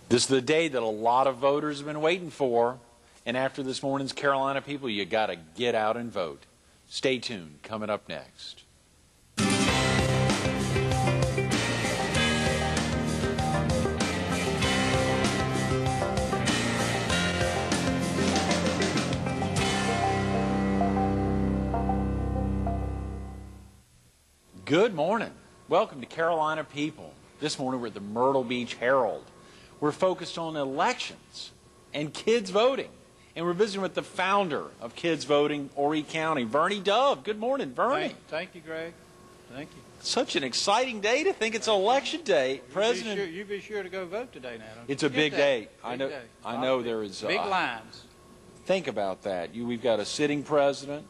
This is the day that a lot of voters have been waiting for. And after this morning's Carolina People, you got to get out and vote. Stay tuned. Coming up next. Good morning. Welcome to Carolina People. This morning we're at the Myrtle Beach Herald. We're focused on elections and kids voting. And we're visiting with the founder of Kids Voting, Horry County, Vernie Dove. Good morning, Vernie. Thank you, Greg. Thank you. Such an exciting day to think it's election day. You be sure to go vote today now. It's a big day. I know there is big lines. Think about that. We've got a sitting president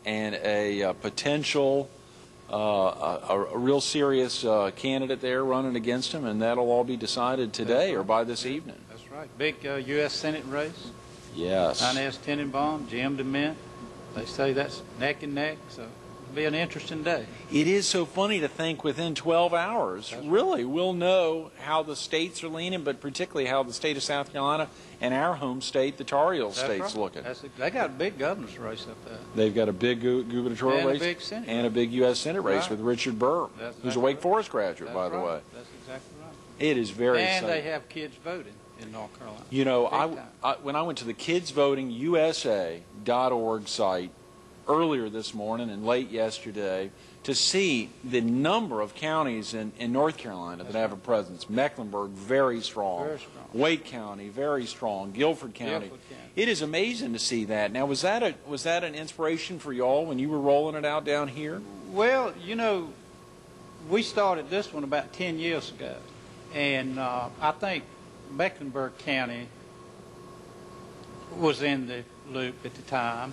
and a potential a real serious candidate there running against him, and that'll all be decided today or by this evening. That's right. Big U.S. Senate race. Yes. Inez Tenenbaum, Jim DeMint. They say that's neck and neck, so it'll be an interesting day. It is so funny to think within 12 hours, really, we'll know how the states are leaning, but particularly how the state of South Carolina and our home state, the Tar Heel state's looking. They got a big governor's race up there. They've got a big gubernatorial race and a big Senate and a big U.S. Senate race with Richard Burr, who's a Wake Forest graduate, by the way. That's exactly right. It is very exciting. And they have kids voting in North Carolina. You know, when I went to the kidsvotingusa.org site earlier this morning and late yesterday to see the number of counties in North Carolina that have a presence. Mecklenburg, very strong. Very strong. Wake County, very strong. Guilford County. It is amazing to see that. Now, was that an inspiration for y'all when you were rolling it out down here? Well, you know, we started this one about 10 years ago, and I think Mecklenburg County was in the loop at the time.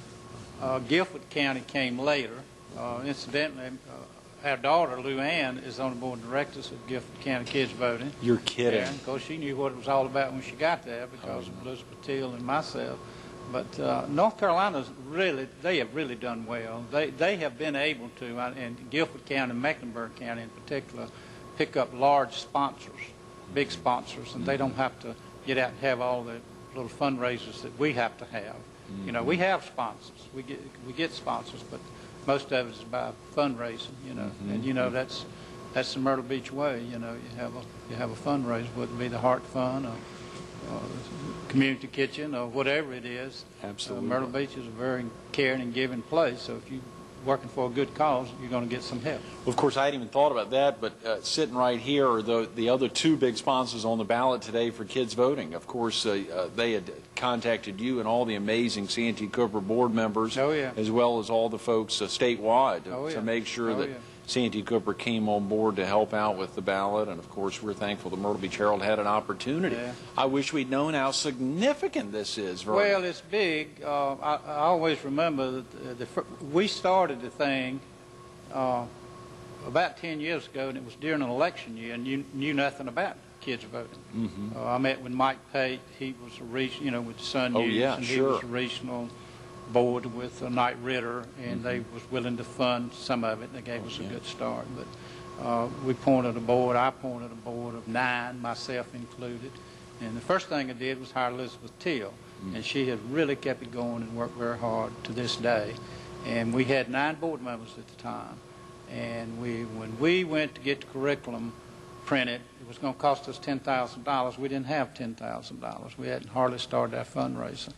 Guilford County came later. Incidentally, our daughter, Lou Ann, is on the board of directors of Guilford County Kids Voting. You're kidding. And, of course, she knew what it was all about when she got there because of Elizabeth Teal and myself. But North Carolina's they have really done well. They have been able to, and Guilford County and Mecklenburg County in particular, pick up large sponsors, big sponsors, and they don't have to get out and have all the little fundraisers that we have to have. You know, we have sponsors. We get sponsors, but most of it is by fundraising. You know, and you know that's the Myrtle Beach way. You know, you have a fundraiser, whether it be the Heart Fund or Community Kitchen or whatever it is. Absolutely. Myrtle Beach is a very caring and giving place. So if you're working for a good cause, you're going to get some help. Well, of course, I hadn't even thought about that, but sitting right here are the other two big sponsors on the ballot today for kids voting. Of course, they had contacted you and all the amazing Santee Cooper board members, as well as all the folks statewide to make sure that Santee Cooper came on board to help out with the ballot. And, of course, we're thankful the Myrtle Beach Herald had an opportunity. I wish we'd known how significant this is, Vernie. Well, it's big. I always remember that we started the thing about 10 years ago, and it was during an election year, and you knew nothing about kids voting. I met with Mike Pate. He was a regional, with Sun News, and he was a regional board with Knight Ritter, and they was willing to fund some of it. They gave us a good start. But we appointed a board. I appointed a board of 9, myself included. And the first thing I did was hire Elizabeth Teal, and she has really kept it going and worked very hard to this day. And we had 9 board members at the time. And when we went to get the curriculum printed, it was going to cost us $10,000. We didn't have $10,000. We hadn't hardly started our fundraiser.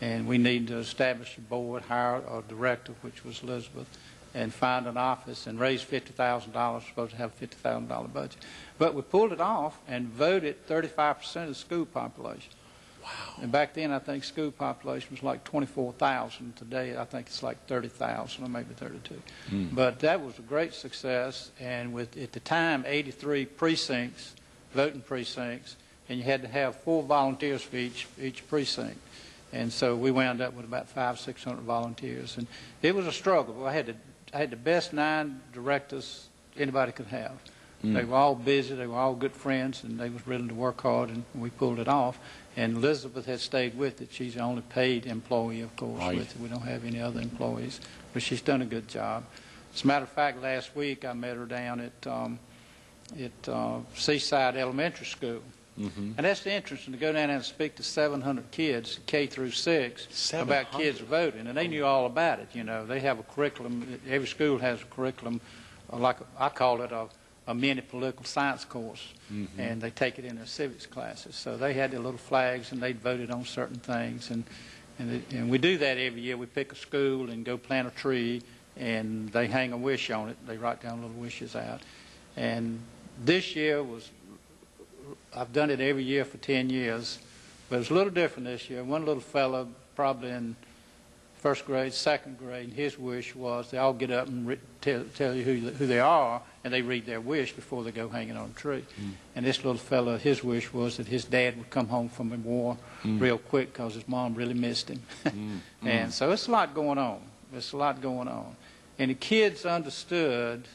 And we needed to establish a board, hire a director, which was Elizabeth, and find an office and raise $50,000. We're supposed to have a $50,000 budget. But we pulled it off and voted 35% of the school population. Wow. And back then, I think school population was like 24,000. Today, I think it's like 30,000 or maybe 32. But that was a great success. And with, at the time, 83 precincts, voting precincts, and you had to have 4 volunteers for each precinct. And so we wound up with about 500-600 volunteers, and it was a struggle. I had the best 9 directors anybody could have. They were all busy, they were all good friends, and they was willing to work hard, and we pulled it off. And Elizabeth had stayed with it. She's the only paid employee, of course, with it. We don't have any other employees, but she's done a good job. As a matter of fact, last week I met her down at Seaside Elementary School, And that's interesting to go down there and speak to 700 kids, K through 6, about kids voting, and they knew all about it. You know, they have a curriculum. Every school has a curriculum, like I call it a mini political science course, and they take it in their civics classes. So they had their little flags, and they voted on certain things, and we do that every year. We pick a school and go plant a tree, and they hang a wish on it. They write down little wishes out. And this year I've done it every year for 10 years, but it's a little different this year. One little fellow, probably in first grade, second grade, his wish was they all get up and tell you who they are, and they read their wish before they go hanging on a tree. And this little fellow, his wish was that his dad would come home from the war real quick because his mom really missed him. And so it's a lot going on. It's a lot going on. And the kids understood.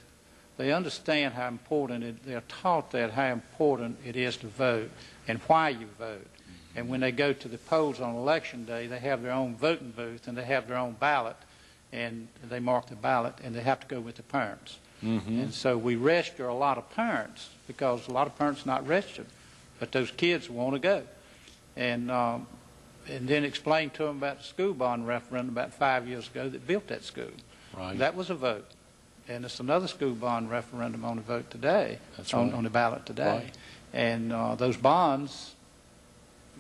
They understand how important they're taught that how important it is to vote and why you vote. And when they go to the polls on election day, they have their own voting booth and they have their own ballot, and they mark the ballot, and they have to go with the parents. And so we register a lot of parents because a lot of parents are not registered, but those kids want to go. And then explain to them about the school bond referendum about 5 years ago that built that school. Right. That was a vote. And it's another school bond referendum on the vote today, on the ballot today. Right. And those bonds,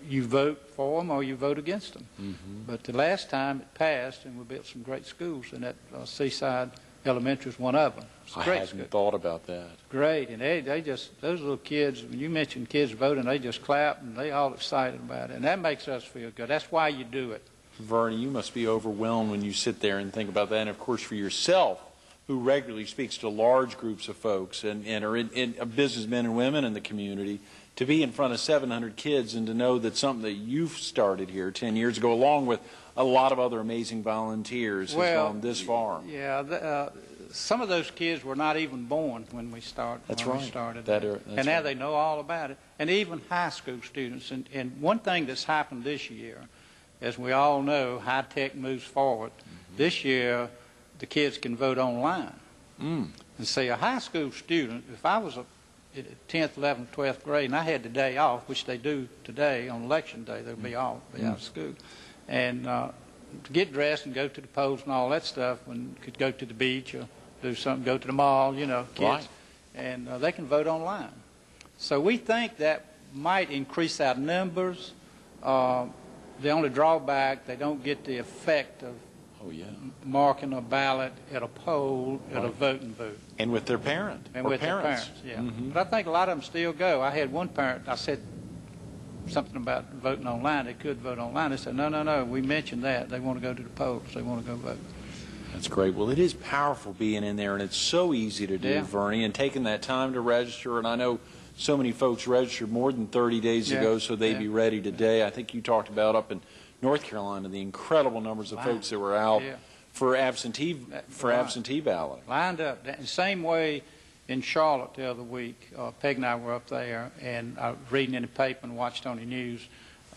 you vote for them or you vote against them. But the last time it passed, and we built some great schools, and that Seaside Elementary is one of them. It's a great school. Thought about that. Great, and they just, those little kids, when you mention kids voting, they just clap, and they all excited about it. And that makes us feel good. That's why you do it. Vernie, you must be overwhelmed when you sit there and think about that. And, of course, for yourself, who regularly speaks to large groups of folks and are in businessmen and women in the community, to be in front of 700 kids and to know that something that you've started here 10 years ago, along with a lot of other amazing volunteers, has gone this far. Yeah, some of those kids were not even born when we started. That's when right. We started and now they know all about it. And even high school students. And one thing that's happened this year, as we all know, high tech moves forward. This year, the kids can vote online. And see, a high school student, if I was in 10th, 11th, 12th grade, and I had the day off, which they do today on election day, they'll be off, be out of school, and to get dressed and go to the polls and all that stuff, and could go to the beach or do something, go to the mall, you know, kids, right. And they can vote online. So we think that might increase our numbers. The only drawback, they don't get the effect of marking a ballot at a poll at a voting booth. And with their parent. And with their parents, yeah. But I think a lot of them still go. I had one parent, I said something about voting online. They could vote online. They said, no, we mentioned that. They want to go to the polls. They want to go vote. That's great. Well, it is powerful being in there, and it's so easy to do, Vernie, and taking that time to register. And I know so many folks registered more than 30 days ago, so they'd be ready today. I think you talked about up in North Carolina the incredible numbers of folks that were out for absentee ballot. Lined up. The same way in Charlotte the other week. Peg and I were up there, and I was reading in the paper and watched on the news.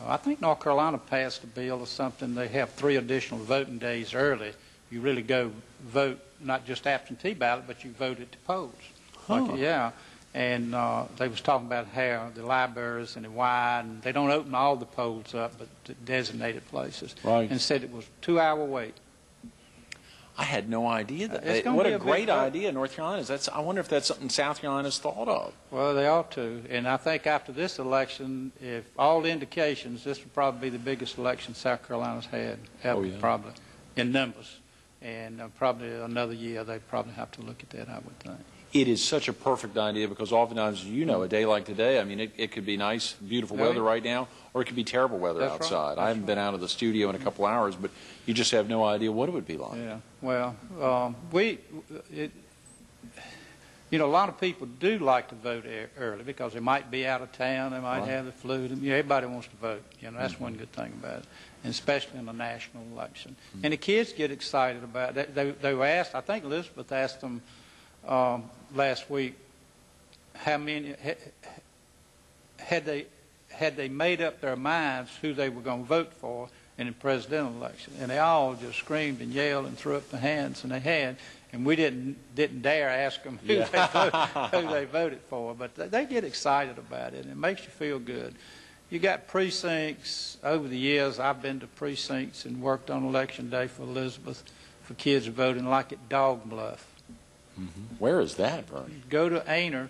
I think North Carolina passed a bill or something. They have 3 additional voting days early. You really go vote, not just absentee ballot, but you vote at the polls. And they was talking about how the libraries and the and they don't open all the polls up, but the designated places. Right. And said it was a 2-hour wait. I had no idea that. What a great idea, North Carolina. I wonder if that's something South Carolina's thought of. Well, they ought to. And I think after this election, if all indications, this will probably be the biggest election South Carolina's had ever, probably, in numbers. And probably another year, they probably have to look at that, I would think. It is such a perfect idea because oftentimes, you know, a day like today, I mean, it could be nice, beautiful weather right now, or it could be terrible weather outside. I haven't been out of the studio in a couple hours, but you just have no idea what it would be like. Yeah, well, you know, a lot of people do like to vote early because they might be out of town, they might have the flu. Everybody wants to vote. You know, that's one good thing about it, and especially in a national election. And the kids get excited about it. They were asked, I think Elizabeth asked them last week, how many had they made up their minds who they were going to vote for in the presidential election, and they all just screamed and yelled and threw up their hands, and they had. and we didn't dare ask them who they voted for, but they get excited about it, and it makes you feel good. You got precincts. Over the years, I've been to precincts and worked on Election Day for Elizabeth for kids voting, like at Dog Bluff. Mm-hmm. Where is that, Vernie? Go to Ainer,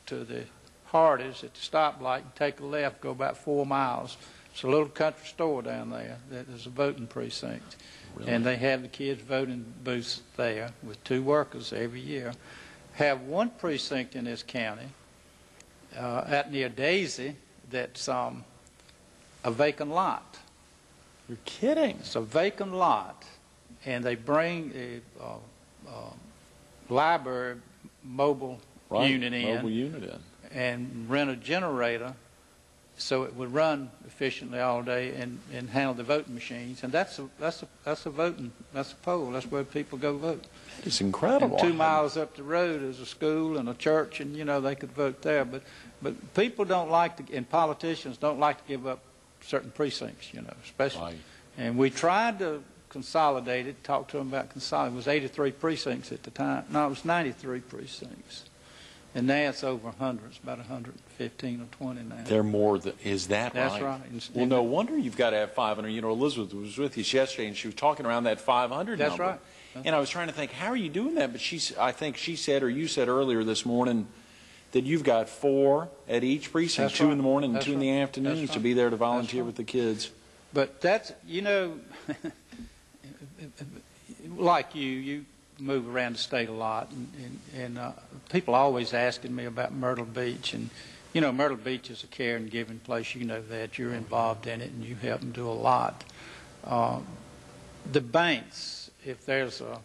to the Hardee's at the stoplight, and take a left, go about 4 miles. It's a little country store down there that is a voting precinct. Really? And they have the kids voting booths there with 2 workers every year. Have one precinct in this county, out near Daisy, that's a vacant lot. You're kidding. It's a vacant lot, and they bring a library mobile unit in and rent a generator so it would run efficiently all day and handle the voting machines. And that's a poll. That's where people go vote. It's incredible. And 2 miles up the road is a school and a church, and they could vote there. But people don't like to, and politicians don't like to give up certain precincts, especially. Right. And we tried to consolidate it, talk to them about consolidating. It was 83 precincts at the time. No, it was 93 precincts. And now it's over 100. It's about 115 or 20 now. They're more than, is that right? That's right. Well, no wonder you've got to have 500. Elizabeth was with you yesterday, and she was talking around that 500 That's number. Right. And I was trying to think, how are you doing that? But I think she said, or you said earlier this morning, that you've got 4 at each precinct, That's 2 right. in the morning and That's 2 in the afternoons That's to right. be there to volunteer That's with the kids. But that's, like you move around the state a lot, and people are always asking me about Myrtle Beach. And, Myrtle Beach is a care and giving place. You know that. You're involved in it, and you help them do a lot. The banks, if there's a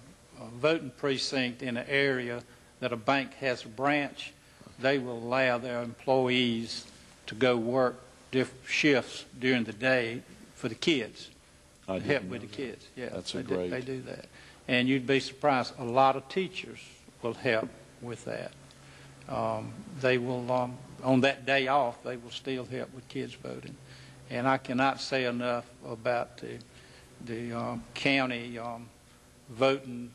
voting precinct in an area that a bank has a branch, they will allow their employees to go work different shifts during the day for the kids, to help with the kids. Yeah, they do that. And you'd be surprised, a lot of teachers will help with that. They will, on that day off, they will still help with kids voting. And I cannot say enough about the county voting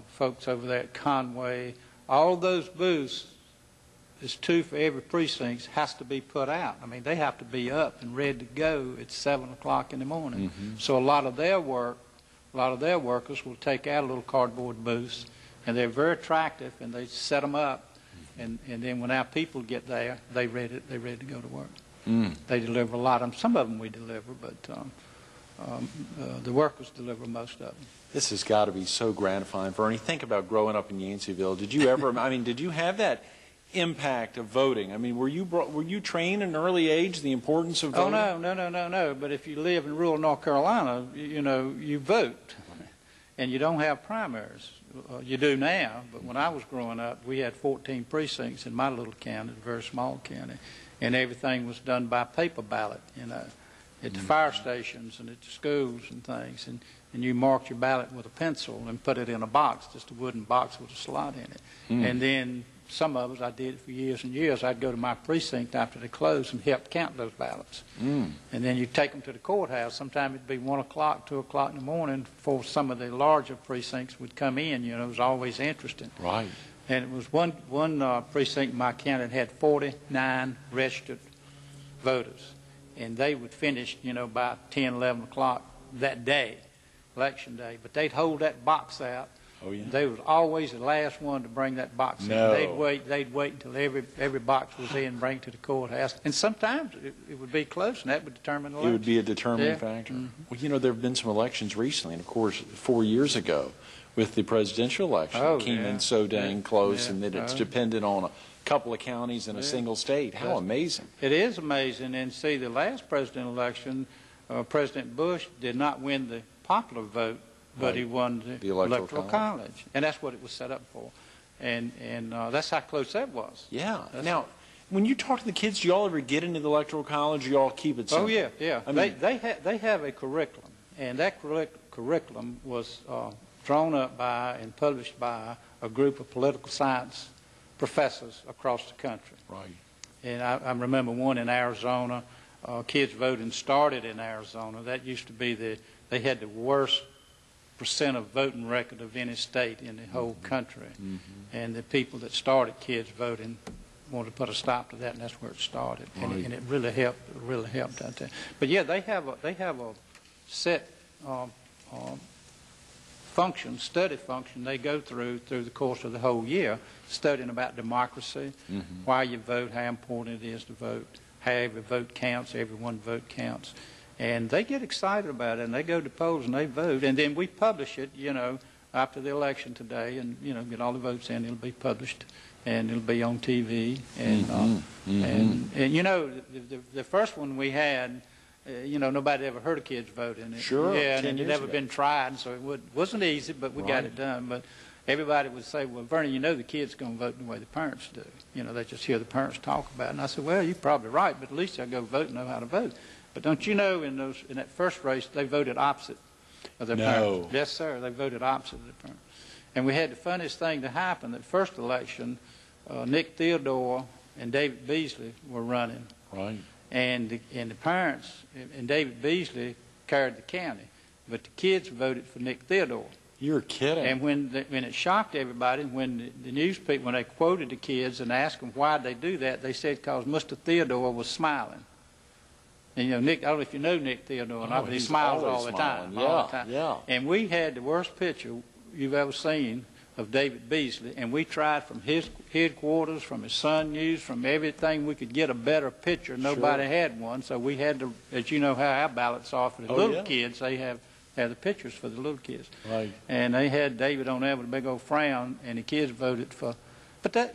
folks over there at Conway. All those booths, there's 2 for every precinct, has to be put out. I mean, they have to be up and ready to go at 7 o'clock in the morning. Mm-hmm. So a lot of their workers will take out a little cardboard booths, and they're very attractive, and they set them up, and then when our people get there, they're ready to go to work. Mm. They deliver a lot of them. Some of them we deliver, but the workers deliver most of them. This has got to be so gratifying. Vernie, think about growing up in Yanceyville. Did you ever, did you have that impact of voting? I mean, were you trained at an early age the importance of voting? Oh, no. But if you live in rural North Carolina, you vote, and you don't have primaries. You do now, but when I was growing up, we had 14 precincts in my little county, a very small county, and everything was done by paper ballot, at the fire stations and at the schools and things, and you marked your ballot with a pencil and put it in a box, just a wooden box with a slot in it. And then some of us, I did it for years and years, I'd go to my precinct after they closed and help count those ballots. And then you take them to the courthouse. Sometimes it'd be 1 o'clock, 2 o'clock in the morning before some of the larger precincts would come in. It was always interesting. Right. And it was one precinct in my county that had 49 registered voters. And they would finish, about 10, 11 o'clock that day, election day. But they'd hold that box out. Oh, yeah. They was always the last one to bring that box in. They'd wait until every box was in and bring it to the courthouse. And sometimes it would be close, and that would determine the election. It would be a determining factor. Mm-hmm. Well, there have been some elections recently, and of course, 4 years ago, with the presidential election, it came in so dang close, and that it's dependent on a couple of counties in a single state. How amazing. It is amazing. And see, the last presidential election, President Bush did not win the popular vote, but he won the electoral college. And that's what it was set up for. And that's how close that was. Yeah. Now, when you talk to the kids, do you all ever get into the electoral college, or you all keep it simple? Oh, yeah. They have a curriculum, and that curriculum was drawn up by and published by a group of political science professors across the country. Right. And I remember one in Arizona. Kids voting started in Arizona. That used to be they had the worst percent of voting record of any state in the whole country. And the people that started kids voting wanted to put a stop to that, and that's where it started. And it really helped out there. But yeah, they have a set study function they go through the course of the whole year, studying about democracy, why you vote, how important it is to vote, how every vote counts, every one vote counts. And they get excited about it, and they go to polls and they vote, and then we publish it, after the election today, and, get all the votes in. It'll be published, and it'll be on TV. And, the first one we had, nobody ever heard of kids voting. Sure. Yeah, and it had never been tried, so it wasn't easy, but we got it done. But everybody would say, well, Vernie, the kids going to vote the way the parents do. They just hear the parents talk about it. And I said, well, you're probably right, but at least they'll go vote and know how to vote. But don't you know, in that first race, they voted opposite of their parents. Yes, sir, they voted opposite of their parents. And we had the funniest thing to happen. That first election, Nick Theodore and David Beasley were running. Right. And the parents, and David Beasley carried the county. But the kids voted for Nick Theodore. You're kidding. And when it shocked everybody, when the news people, when they quoted the kids and asked them why they do that, they said because Mr. Theodore was smiling. And Nick, I don't know if you know Nick Theodore or not, but he smiles all the time. Yeah, all the time. Yeah. And we had the worst picture you've ever seen of David Beasley, and we tried from his headquarters, from his Sun News, from everything we could get a better picture. Nobody had one, so we had to, as you know how our ballots are for the little kids, they have the pictures for the little kids. Right. And they had David on there with a big old frown, and the kids voted for. But that,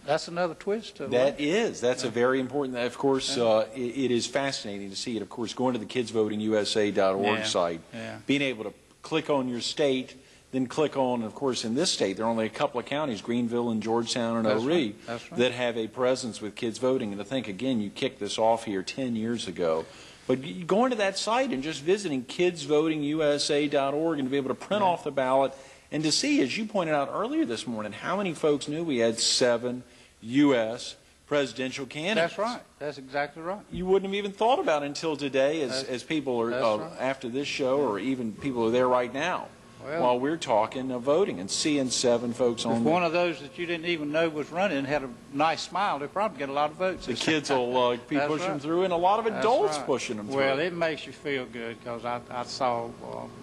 that's another twist to it. That's a very important, of course, it is fascinating to see it, of course, going to the kidsvotingusa.org site, being able to click on your state, then click on, of course, in this state, there are only a couple of counties, Greenville and Georgetown and O'Ree, that have a presence with kids voting. And to think, again, you kicked this off here 10 years ago. But going to that site and just visiting kidsvotingusa.org and to be able to print off the ballot and to see, as you pointed out earlier this morning, how many folks knew we had 7 U.S. presidential candidates. That's right. That's exactly right. You wouldn't have even thought about it until today as people are, after this show, or even people are there right now, while we're talking voting and seeing 7 folks on. If one of those that you didn't even know was running had a nice smile, they'd probably get a lot of votes. The kids will be pushing them through, and a lot of adults pushing them through. Well, it makes you feel good, because I saw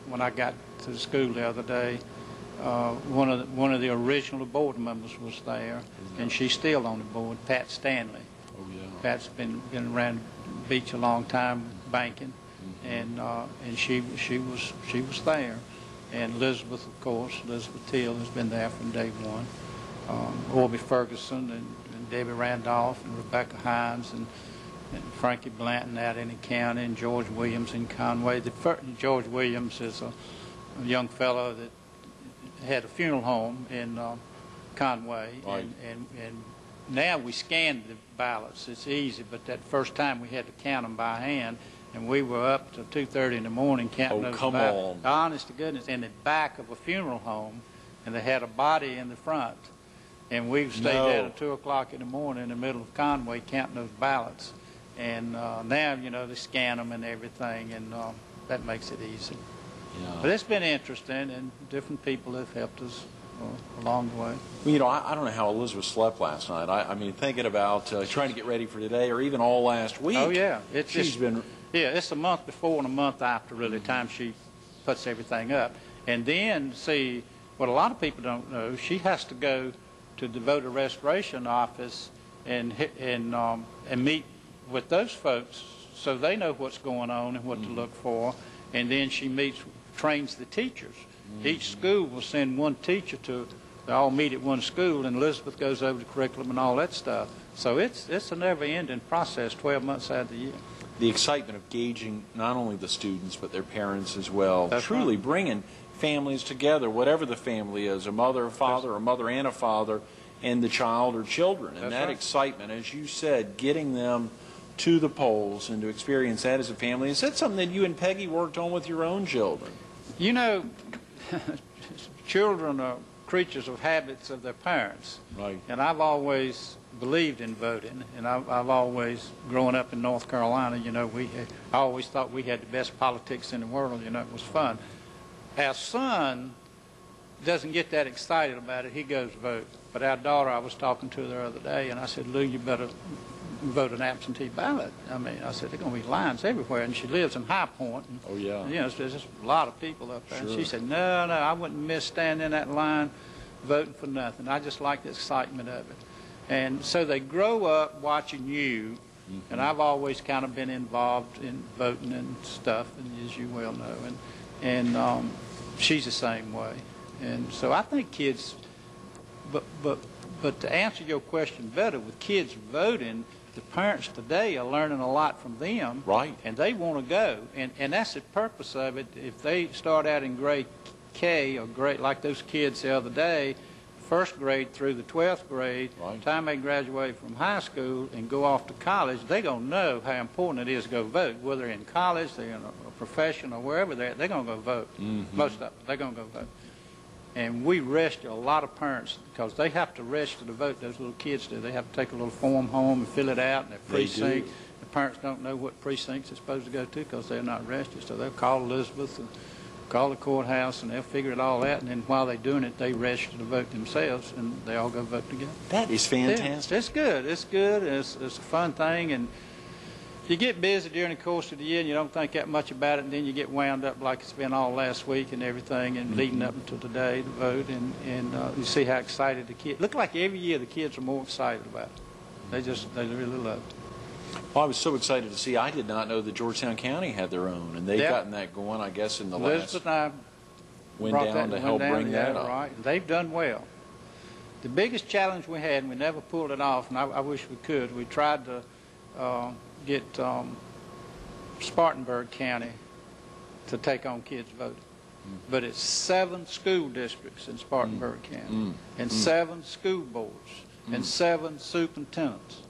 when I got to the school the other day, one of the original board members was there, and she's still on the board, Pat Stanley. Oh yeah. Pat's been around the beach a long time, banking, and she was there. And Elizabeth, of course, Elizabeth Teal has been there from day one. Orby Ferguson and Debbie Randolph and Rebecca Hines and Frankie Blanton out in the county, and George Williams in Conway. George Williams is a young fellow that had a funeral home in Conway, and now we scan the ballots. It's easy, but that first time we had to count them by hand, and we were up till 2:30 in the morning counting those ballots. Honest to goodness, in the back of a funeral home, and they had a body in the front, and we stayed there till 2 o'clock in the morning in the middle of Conway counting those ballots. And now, they scan them and everything, and that makes it easy. Yeah. But it's been interesting, and different people have helped us along the way. Well, I don't know how Elizabeth slept last night. I mean, thinking about trying to get ready for today, or even all last week. Oh yeah, she's been. Yeah, it's a month before and a month after, really, the time she puts everything up. And then, see, what a lot of people don't know, she has to go to the voter registration office and meet with those folks so they know what's going on and what to look for. And then she trains the teachers. Each school will send one teacher they all meet at one school, and Elizabeth goes over the curriculum and all that stuff. So it's a never-ending process, 12 months out of the year. The excitement of gauging not only the students but their parents as well. That's truly right. Bringing families together, whatever the family is, a mother, a father, or a mother and a father, and the child or children. And that excitement, as you said, getting them to the polls and to experience that as a family. Is that something that you and Peggy worked on with your own children? Children are creatures of habits of their parents. Right. And I've always believed in voting, and I've always, growing up in North Carolina, you know, I always thought we had the best politics in the world, you know, it was fun. Our son doesn't get that excited about it. He goes vote. But our daughter, I was talking to her the other day, and I said, Lou, you better vote an absentee ballot. I mean, I said, there are going to be lines everywhere. And she lives in High Point. And, oh, yeah. you know, there's just a lot of people up there. Sure. And she said, no, I wouldn't miss standing in that line voting for nothing. I just like the excitement of it. And so they grow up watching you, and I've always kind of been involved in voting and stuff, and as you well know. And she's the same way. And so I think kids, but to answer your question better, with kids voting, the parents today are learning a lot from them. Right. And they want to go. And that's the purpose of it. If they start out in grade K or grade, like those kids the other day, first grade through the 12th grade, right. Time they graduate from high school and go off to college, they're going to know how important it is to go vote. Whether they're in college, they're in a profession, or wherever they're at, they're going to go vote. Most of them, they're going to go vote. And we register a lot of parents because they have to register to vote. Those little kids do. They have to take a little form home and fill it out in their precinct. The parents don't know what precincts they're supposed to go to because they're not registered. So they'll call Elizabeth and call the courthouse, and they'll figure it all out. And then while they're doing it, they register to vote themselves, and they all go vote together. That is fantastic. Yeah, it's good. It's good. It's a fun thing. And you get busy during the course of the year, and you don't think that much about it, and then you get wound up like it's been all last week and everything, and leading up until today to vote, and you see how excited the kids. Look like every year the kids are more excited about it. They really love it. Well, I was so excited to see. I did not know that Georgetown County had their own, and they've gotten that going, I guess, in the Elizabeth last. and I went down to help bring that up. Right, and they've done well. The biggest challenge we had, and we never pulled it off, and I wish we could. We tried to get Spartanburg County to take on kids voting. But it's 7 school districts in Spartanburg County, and 7 school boards, and 7 superintendents.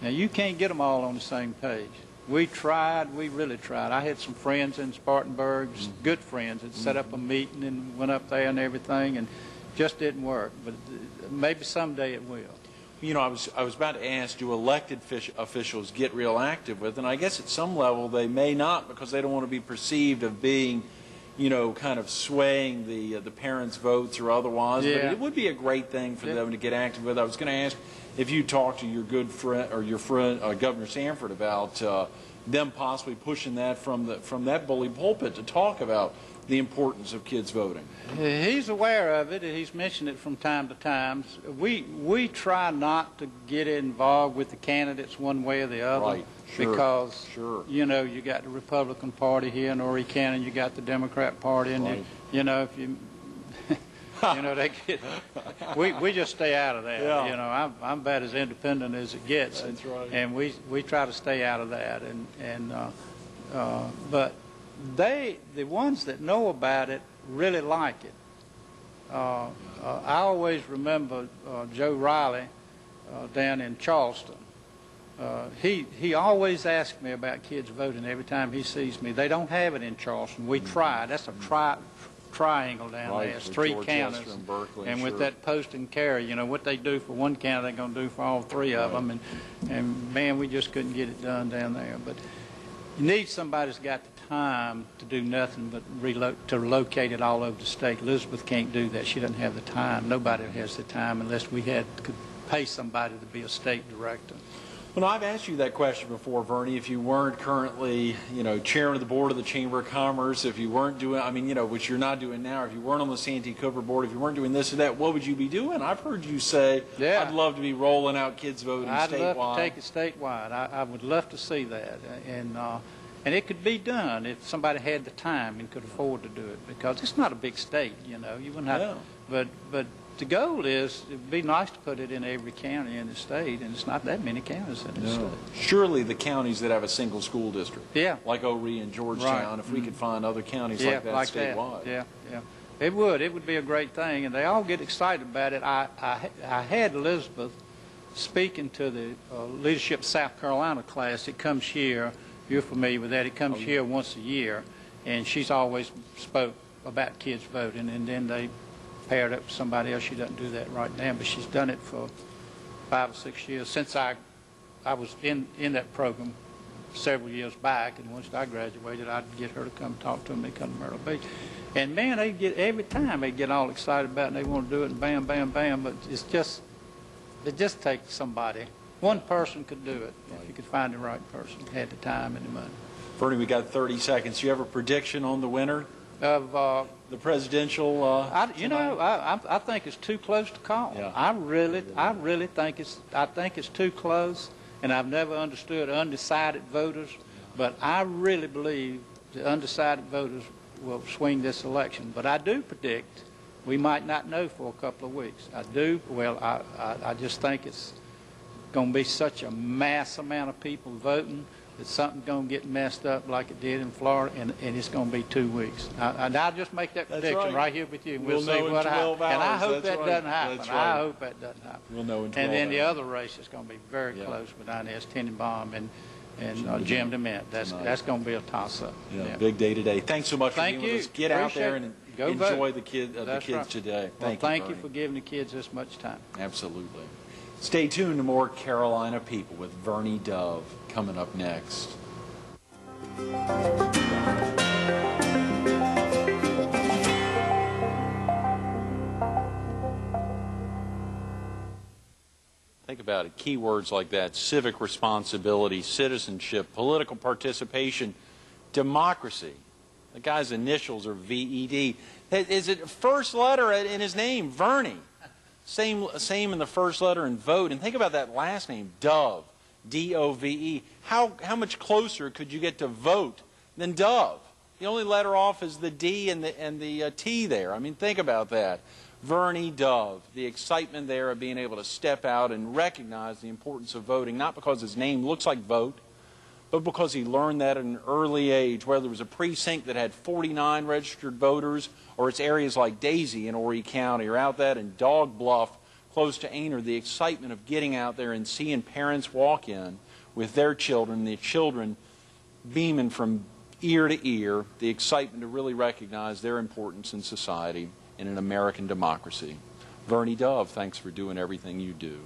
Now, you can't get them all on the same page. We tried, we really tried. I had some friends in Spartanburg, good friends, that set up a meeting and went up there and everything, and just didn't work. But maybe someday it will. You know, I was about to ask, do elected officials get real active with it? And I guess at some level they may not, because they don't want to be perceived of being, you know, kind of swaying the parents' votes or otherwise. Yeah. But it would be a great thing for them to get active with. I was going to ask if you talked to your good friend or your friend Governor Sanford about them possibly pushing that from that bully pulpit to talk about the importance of kids voting. He's aware of it, and he's mentioned it from time to time. We try not to get involved with the candidates one way or the other. Right. Sure. Because, sure. you know, you got the Republican Party here in Horry County, you got the Democrat Party, and right. you know, if you, you know, they get, we just stay out of that. Yeah. You know, I'm about as independent as it gets. That's right. And we try to stay out of that. But the ones that know about it really like it. I always remember Joe Riley down in Charleston. He always asks me about kids voting every time he sees me. They don't have it in Charleston. We tried. That's a triangle down there. It's 3 counties. And Berkeley, and with sure. that post and carry, you know, what they do for one county, they're going to do for all 3 of them. And man, we just couldn't get it done down there. But you need somebody that's got the time to do nothing but to locate it all over the state. Elizabeth can't do that. She doesn't have the time. Nobody has the time unless we could pay somebody to be a state director. Well, I've asked you that question before, Vernie. If you weren't currently, you know, chairman of the board of the Chamber of Commerce, if you weren't doing, I mean, you know, which you're not doing now, if you weren't on the Santee Cooper board, if you weren't doing this or that, what would you be doing? I've heard you say, yeah, I'd love to be rolling out kids voting statewide. I'd love to take it statewide. I would love to see that. And it could be done if somebody had the time and could afford to do it, because it's not a big state, you know. You wouldn't have to, but the goal is, it'd be nice to put it in every county in the state, and it's not that many counties in the state. Surely the counties that have a single school district, like Horry and Georgetown, right. if we could find other counties like that statewide. Yeah. It would be a great thing, and they all get excited about it. I had Elizabeth speaking to the Leadership South Carolina class. It comes here. You're familiar with that. It comes here once a year, and she's always spoke about kids voting, and then they paired up with somebody else. She doesn't do that right now, but she's done it for 5 or 6 years since I was in that program several years back, and once I graduated, I'd get her to come talk to me, come to Myrtle Beach. And man, every time they get all excited about it, and they want to do it, and bam, bam, bam, but it just takes somebody. One person could do it, if you could find the right person, had the time and the money. Vernie, we got 30 seconds. Do you have a prediction on the winner of the presidential? I think it's too close to call. Yeah. I really think it's too close, and I've never understood undecided voters, but I really believe the undecided voters will swing this election. But I do predict we might not know for a couple of weeks. I do. Well, I just think it's going to be such a mass amount of people voting that something's going to get messed up like it did in Florida, and it's going to be 2 weeks. And I'll just make that prediction right here with you, and we'll see what happens. And I hope that doesn't happen. I hope that doesn't happen. We'll know in 12 And then hours. the other race is going to be very close with Inez Tenenbaum and Jim DeMint. That's going to be a toss-up. Yeah, big day today. Thanks so much for Thank being you. with us. Get out there and enjoy vote. the kids right. today. Thank you for giving the kids this much time. Absolutely. Stay tuned to more Carolina People with Vernie Dove coming up next. Think about it. Keywords like that: civic responsibility, citizenship, political participation, democracy. The guy's initials are VED. Is it first letter in his name, Vernie? Same in the first letter in vote. And think about that last name, Dove, D-O-V-E. How much closer could you get to vote than Dove? The only letter off is the D and the T there. I mean, think about that. Vernie Dove, the excitement there of being able to step out and recognize the importance of voting, not because his name looks like vote, but because he learned that at an early age, whether it was a precinct that had 49 registered voters, or it's areas like Daisy in Horry County, or out that in Dog Bluff, close to Aynor, the excitement of getting out there and seeing parents walk in with their children, the children beaming from ear to ear, the excitement to really recognize their importance in society in an American democracy. Vernie Dove, thanks for doing everything you do.